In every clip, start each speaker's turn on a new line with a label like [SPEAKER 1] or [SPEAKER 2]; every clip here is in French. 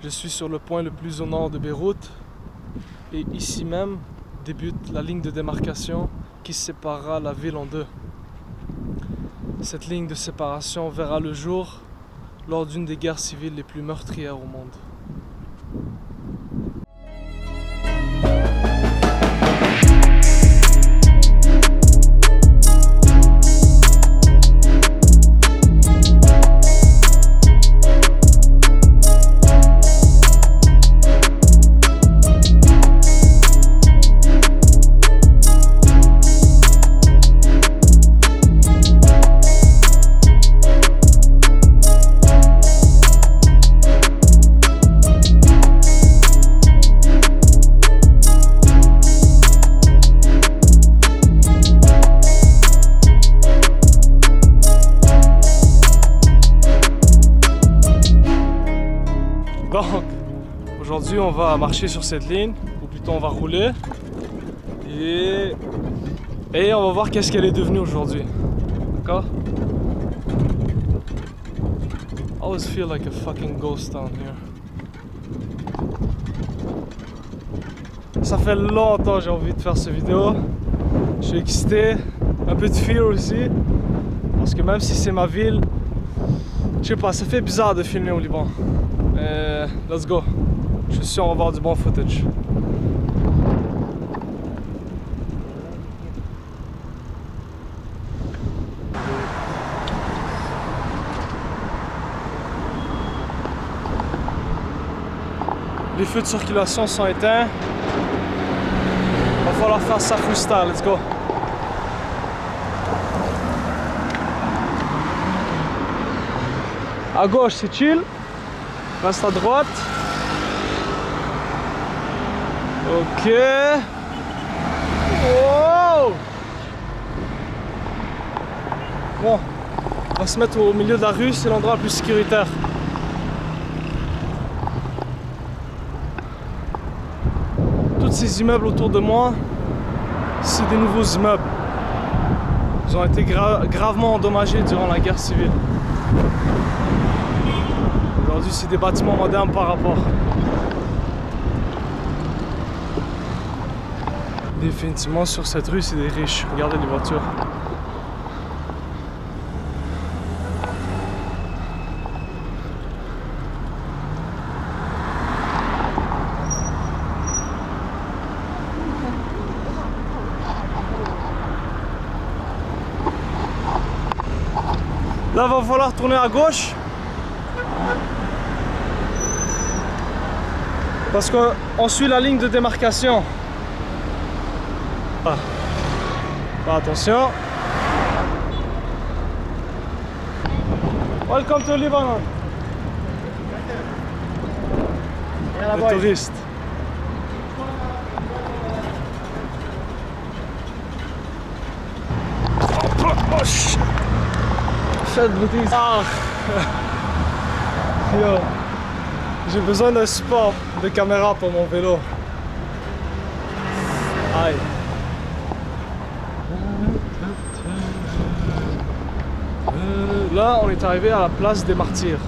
[SPEAKER 1] Je suis sur le point le plus au nord de Beyrouth et ici même débute la ligne de démarcation qui séparera la ville en deux. Cette ligne de séparation verra le jour lors d'une des guerres civiles les plus meurtrières au monde. Donc, aujourd'hui on va marcher sur cette ligne, ou plutôt on va rouler, et on va voir qu'est-ce qu'elle est devenue aujourd'hui. D'accord? I always feel like a fucking ghost down here. Ça fait longtemps que j'ai envie de faire cette vidéo. Je suis excité, un peu de fear aussi, parce que même si c'est ma ville, je sais pas, ça fait bizarre de filmer au Liban. Let's go. Je suis sûr on va avoir du bon footage. Les feux de circulation sont éteints. Va falloir faire ça freestyle, let's go. À gauche c'est chill. Reste à droite. Ok. Wow. Bon, on va se mettre au milieu de la rue, c'est l'endroit le plus sécuritaire. Tous ces immeubles autour de moi, c'est des nouveaux immeubles. Ils ont été gravement endommagés durant la guerre civile. Aujourd'hui, c'est des bâtiments modernes par rapport. Définitivement, sur cette rue, c'est des riches. Regardez les voitures. Là, il va falloir tourner à gauche. Parce qu'on suit la ligne de démarcation. Ah. Fais attention. Welcome to Lebanon. Les touristes. Oh shit. Faites bêtise. Ah. Yo. J'ai besoin d'un support de caméra pour mon vélo. Aïe. Là, on est arrivé à la place des martyrs.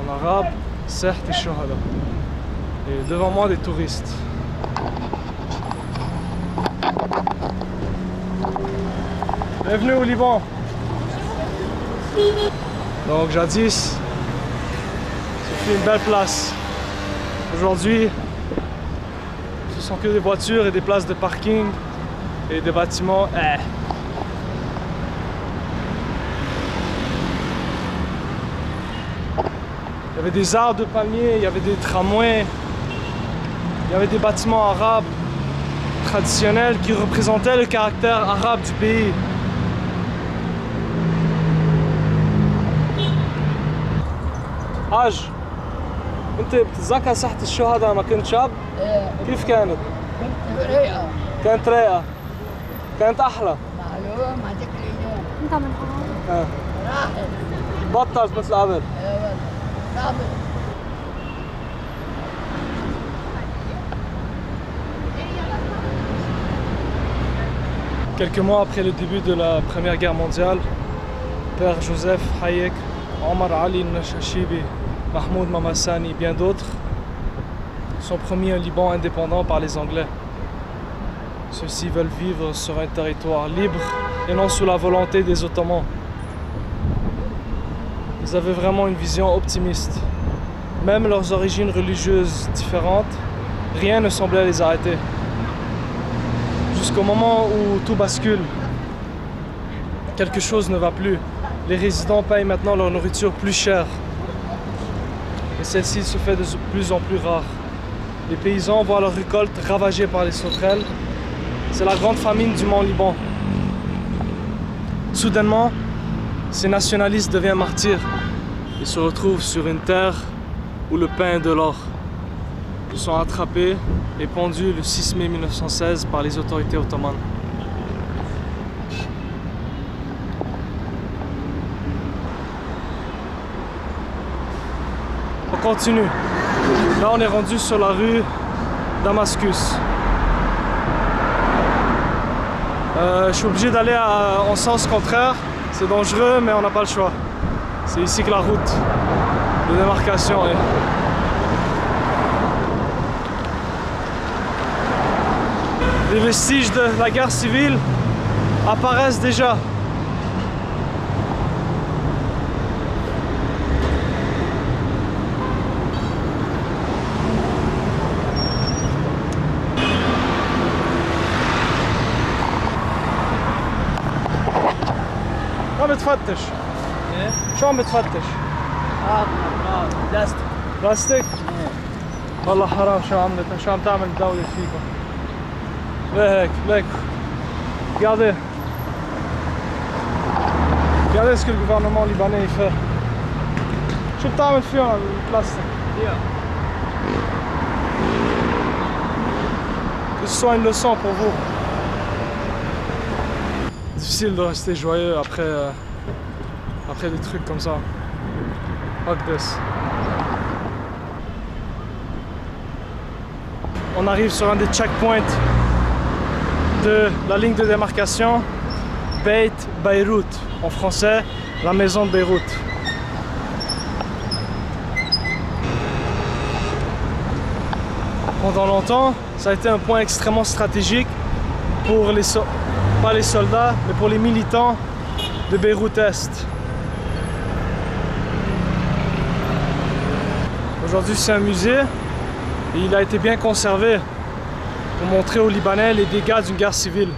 [SPEAKER 1] En arabe, Saht al-Shuhada. Et devant moi, des touristes. Bienvenue au Liban. Donc, jadis, c'est une belle place. Aujourd'hui, ce sont que des voitures et des places de parking et des bâtiments. Il y avait des arbres de palmiers, il y avait des tramways, il y avait des bâtiments arabes traditionnels qui représentaient le caractère arabe du pays. حاج انت بتتذكر ساحة الشهداء لما كنت شاب؟ كيف كانت؟
[SPEAKER 2] كانت رايقة.
[SPEAKER 1] كانت رايقة. كانت أحلى.
[SPEAKER 2] معلوم هذيك الأيام.
[SPEAKER 3] انت من هون؟
[SPEAKER 2] راحت.
[SPEAKER 1] بطلت مثل قبل.
[SPEAKER 2] والله. صعبت.
[SPEAKER 1] Quelques mois après le début de la Première Guerre mondiale, Père Joseph Hayek, Omar Ali Nashashibi Mahmoud Mamassani et bien d'autres, sont promis un Liban indépendant par les Anglais. Ceux-ci veulent vivre sur un territoire libre et non sous la volonté des Ottomans. Ils avaient vraiment une vision optimiste. Même leurs origines religieuses différentes, rien ne semblait les arrêter. Jusqu'au moment où tout bascule. Quelque chose ne va plus. Les résidents payent maintenant leur nourriture plus chère. Et celle-ci se fait de plus en plus rare. Les paysans voient leurs récoltes ravagées par les sauterelles. C'est la grande famine du Mont-Liban. Soudainement, ces nationalistes deviennent martyrs. Ils se retrouvent sur une terre où le pain est de l'or. Ils sont attrapés et pendus le 6 mai 1916 par les autorités ottomanes. On continue. Là, on est rendu sur la rue Damascus. Je suis obligé d'aller en sens contraire. C'est dangereux, mais on n'a pas le choix. C'est ici que la route de démarcation est. Les vestiges de la guerre civile apparaissent déjà. شو عم بتفتش؟
[SPEAKER 3] ايه؟
[SPEAKER 1] شو عم بتفتش؟
[SPEAKER 3] بلاستيك.
[SPEAKER 1] بلاستيك؟ والله حرام شو عم تعمل الدولة فيكم؟ ليه هيك؟ ليك regardez. Regardez ce que le gouvernement libanais fait. شو بتعمل فيهم البلاستيك؟ Que ce soit une leçon pour vous. Difficile de rester joyeux après des trucs comme ça. Like this. On arrive sur un des checkpoints de la ligne de démarcation Beit Beyrouth, en français, la maison de Beyrouth. Pendant longtemps, ça a été un point extrêmement stratégique pour pas les soldats, mais pour les militants de Beyrouth-Est. Aujourd'hui, c'est un musée et il a été bien conservé pour montrer aux Libanais les dégâts d'une guerre civile.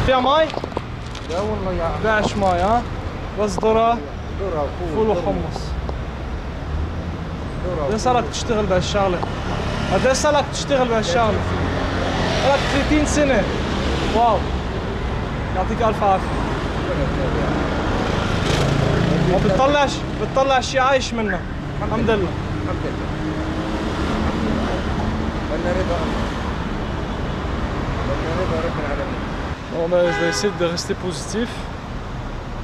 [SPEAKER 1] فيها مي؟
[SPEAKER 3] لا والله يا عم.
[SPEAKER 1] بقاش مي ها؟ بس ذرة
[SPEAKER 3] ذرة
[SPEAKER 1] فول وحمص. قد صار لك تشتغل بهالشغلة؟ قد صار لك تشتغل بهالشغلة؟ لك 30 سنة. واو. يعطيك ألف عافية. بتطلع شي عايش منه. الحمد لله.
[SPEAKER 3] الحمد لله. بدنا رضا الله. بدنا رضا رب العالمين.
[SPEAKER 1] Bon, ben, je vais essayer de rester positif.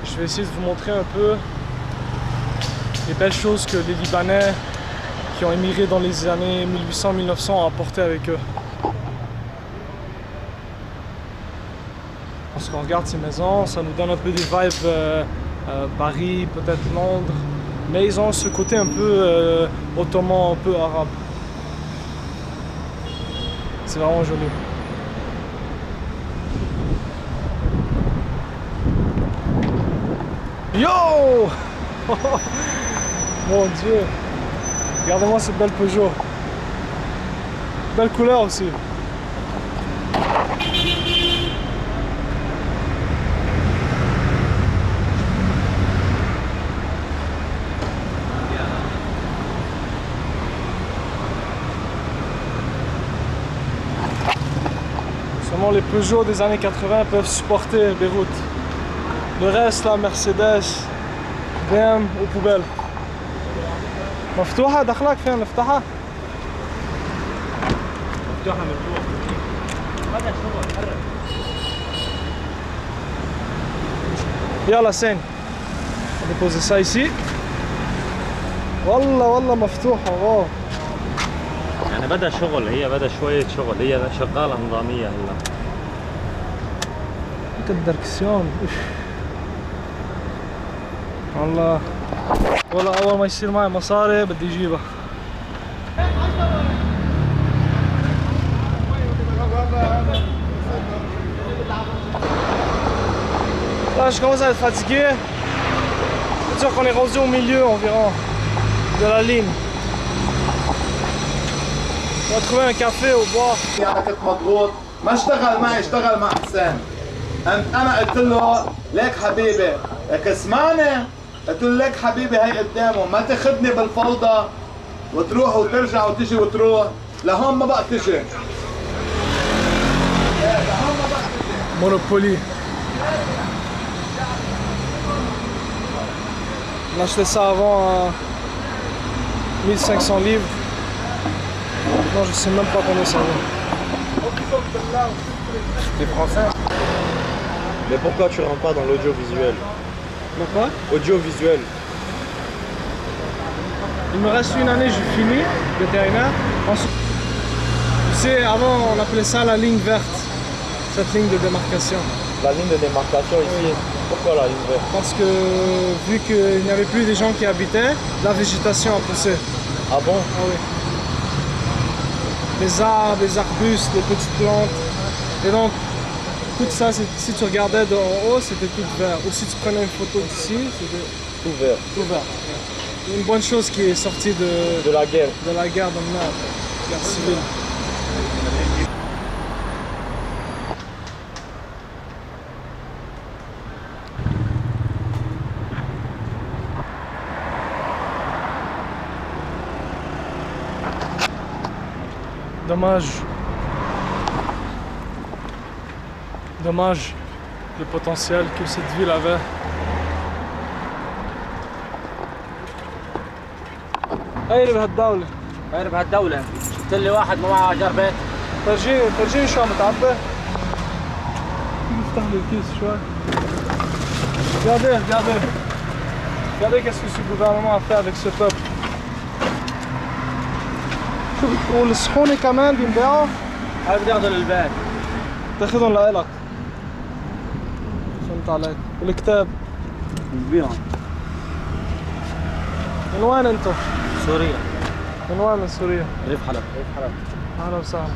[SPEAKER 1] Je vais essayer de vous montrer un peu les belles choses que les Libanais qui ont émigré dans les années 1800-1900 ont apporté avec eux. Lorsqu'on regarde ces maisons, ça nous donne un peu des vibes Paris, peut-être Londres, mais ils ont ce côté un peu ottoman, un peu arabe. C'est vraiment joli. Yo! Mon Dieu! Regardez-moi cette belle Peugeot. Belle couleur aussi. Seulement les Peugeot des années 80 peuvent supporter Beyrouth. Le reste, la Mercedes, BM aux poubelles. مفتوحة دخلك فين نفتحها؟
[SPEAKER 3] مفتوحة من جوا. هذا شغل حرك.
[SPEAKER 1] يلا سين. On va poser ça ici. والله مفتوحة واو.
[SPEAKER 4] يعني بدأ شغل، هي بدأ شوية شغل، هي شغالة نظامية هلا.
[SPEAKER 1] انت الدركسيون والله أول ما يصير معي مصاري بدي أجيبها. Là, je commence à être fatigué. Je peux dire qu'on est rendu au milieu environ de la ligne. On va trouver un café au bar.
[SPEAKER 5] انا كنت مضغوط ما اشتغل معي اشتغل مع حسين. انا قلت له ليك حبيبي لك اسمعني قلت له ليك حبيبي هي قدامه ما تاخذني بالفوضى وتروح وترجع وتجي وتروح لهون ما بقى تجي. لهون ما بقى تجي.
[SPEAKER 1] Monopoly. On a acheté ça avant à 1500 livres. Non, je sais même pas combien ça vaut.
[SPEAKER 3] T'es français? Mais pourquoi tu rentres pas dans l'audiovisuel?
[SPEAKER 1] Pourquoi?
[SPEAKER 3] Audiovisuel.
[SPEAKER 1] Il me reste une année, je finis vétérinaire. Ensuite, tu sais, avant on appelait ça la ligne verte, cette ligne de démarcation.
[SPEAKER 3] La ligne de démarcation ici, pourquoi la ligne verte?
[SPEAKER 1] Parce que vu qu'il n'y avait plus des gens qui habitaient, la végétation a poussé.
[SPEAKER 3] Ah bon?
[SPEAKER 1] Ah oui. Les arbres, les arbustes, les petites plantes. Et donc, tout ça, si tu regardais d'en haut, c'était tout vert. Ou si tu prenais une photo d'ici, c'était
[SPEAKER 3] Tout vert.
[SPEAKER 1] tout vert. Une bonne chose qui est sortie
[SPEAKER 3] De la guerre.
[SPEAKER 1] de la guerre dans le Nord, guerre civile. Dommage. Dommage le potentiel que cette ville avait. هاي بهالدولة.
[SPEAKER 6] غير بهالدولة شفت لي واحد ما معه ايجار بيت.
[SPEAKER 1] فرجيني شو عم تعبي. نفتح له الكيس شوي. Regardez qu'est-ce que ce gouvernement a fait avec ce peuple. والصحونة كمان بينباعوا.
[SPEAKER 6] هاي بدي اخذه للبيت.
[SPEAKER 1] تاخذهم لإلك. فهمت عليك. والكتاب
[SPEAKER 6] بنبيعهم.
[SPEAKER 1] من وين انتو؟
[SPEAKER 6] سوريا.
[SPEAKER 1] من وين من سوريا؟
[SPEAKER 6] ريف حلب.
[SPEAKER 1] أهلا وسهلا.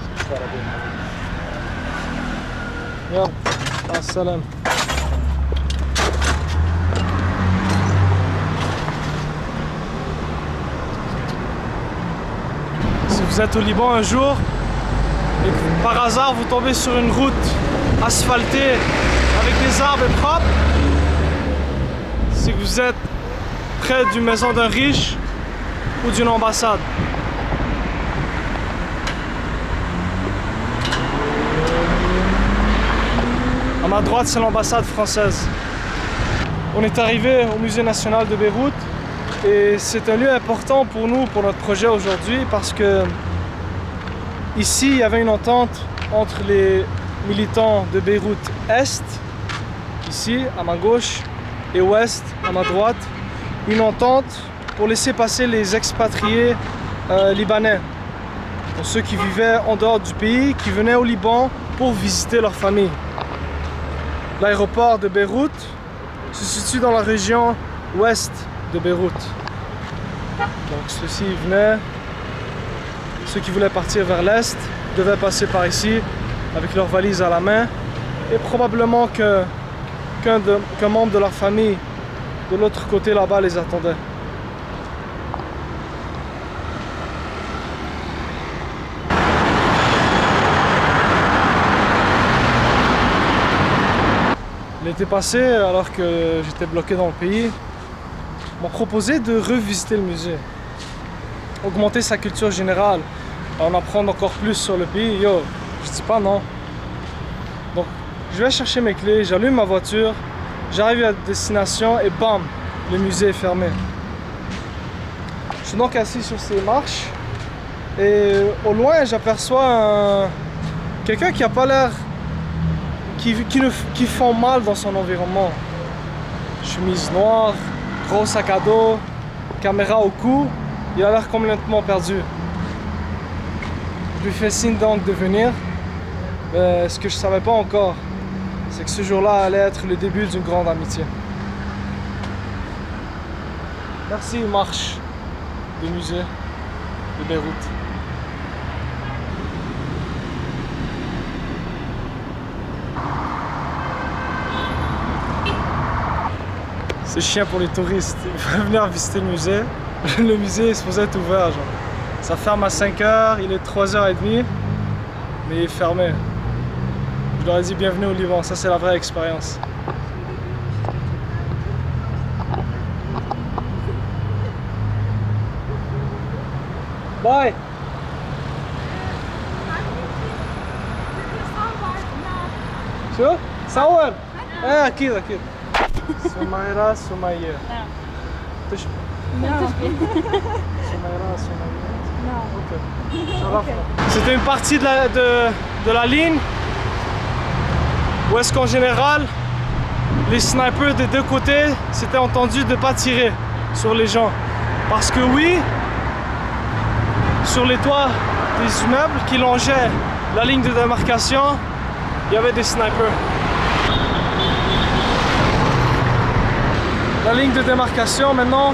[SPEAKER 1] يلا مع السلامة. Si vous êtes au Liban un jour et que par hasard vous tombez sur une route asphaltée avec des arbres propres, c'est que vous êtes près d'une maison d'un riche ou d'une ambassade. À ma droite, c'est l'ambassade française. On est arrivé au Musée national de Beyrouth et c'est un lieu important pour nous, pour notre projet aujourd'hui, parce que ici, il y avait une entente entre les militants de Beyrouth Est, ici, à ma gauche, et Ouest, à ma droite, une entente pour laisser passer les expatriés libanais, pour ceux qui vivaient en dehors du pays, qui venaient au Liban pour visiter leur famille. L'aéroport de Beyrouth se situe dans la région ouest de Beyrouth. Donc ceux-ci venaient, ceux qui voulaient partir vers l'est devaient passer par ici avec leurs valises à la main et probablement qu'un membre de leur famille de l'autre côté là-bas les attendait. L'été passé, alors que j'étais bloqué dans le pays, m'ont proposé de revisiter le musée, augmenter sa culture générale, en apprendre encore plus sur le pays. Yo, je dis pas non. Donc, je vais chercher mes clés, j'allume ma voiture, j'arrive à destination et bam, le musée est fermé. Je suis donc assis sur ces marches et au loin, j'aperçois quelqu'un qui a pas l'air qui font mal dans son environnement. Chemise noire, gros sac à dos, caméra au cou, il a l'air complètement perdu. Je lui fais signe donc de venir. Mais ce que je savais pas encore, c'est que ce jour-là allait être le début d'une grande amitié. Merci, marche du musée de Beyrouth. C'est chiant pour les touristes. Ils veulent venir visiter le musée. Le musée est supposé être ouvert, genre. Ça ferme à 5 h, il est 3h30, mais il est fermé. Je leur ai dit bienvenue au Liban, ça c'est la vraie expérience. Bye! شو؟ صور! ايه اكيد اكيد. سميرة سمية. تشبه. سميرة سمية. C'était une partie de la ligne où est-ce qu'en général les snipers des deux côtés s'étaient entendus de ne pas tirer sur les gens. Parce que oui, sur les toits des immeubles qui longeaient la ligne de démarcation, il y avait des snipers. La ligne de démarcation maintenant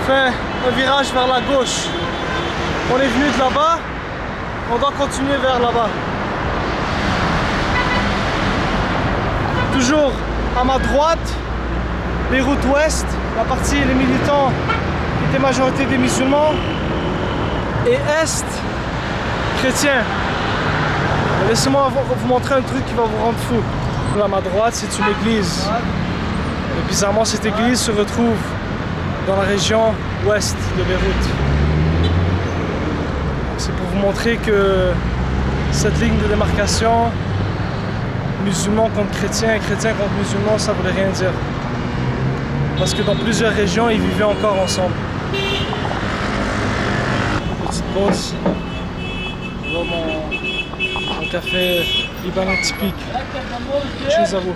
[SPEAKER 1] fait un virage vers la gauche. On est venu de là-bas, on doit continuer vers là-bas. Toujours à ma droite, Beyrouth Ouest, la partie les militants qui étaient majorité des musulmans, et Est, chrétiens. Laissez-moi vous montrer un truc qui va vous rendre fou. À ma droite, c'est une église. Et bizarrement, cette église se retrouve dans la région ouest de Beyrouth. C'est pour vous montrer que cette ligne de démarcation, musulmans contre chrétiens, chrétiens contre musulmans, ça voulait rien dire. Parce que dans plusieurs régions, ils vivaient encore ensemble. Petite pause. Je vois mon café libanais typique. Chez à vous.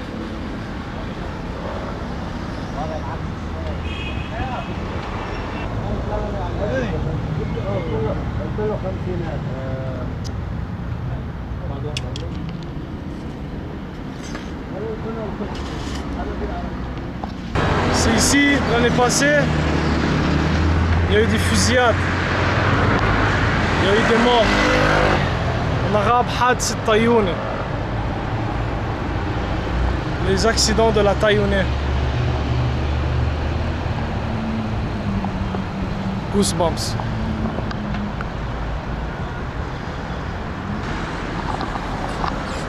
[SPEAKER 1] C'est ici, l'année passée, il y a eu des fusillades, il y a eu des morts. En arabe, Hadth Tayoun, les accidents de la Tayounais. Goosebumps.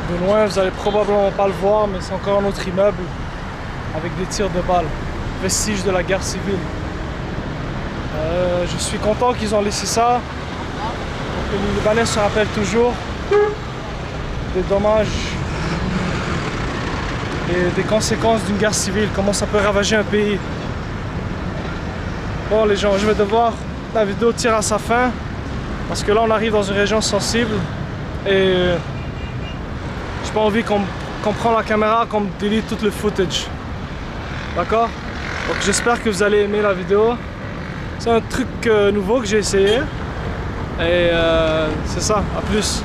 [SPEAKER 1] De loin, vous allez probablement pas le voir, mais c'est encore un autre immeuble avec des tirs de balles, vestiges de la guerre civile. Je suis content qu'ils ont laissé ça, pour que les Libanais se rappellent toujours des dommages et des conséquences d'une guerre civile, comment ça peut ravager un pays. Bon les gens, je vais devoir, la vidéo tire à sa fin, parce que là on arrive dans une région sensible et j'ai pas envie qu'on prenne la caméra, qu'on délite tout le footage. D'accord? Donc j'espère que vous allez aimer la vidéo. C'est un truc nouveau que j'ai essayé. Et c'est ça, à plus.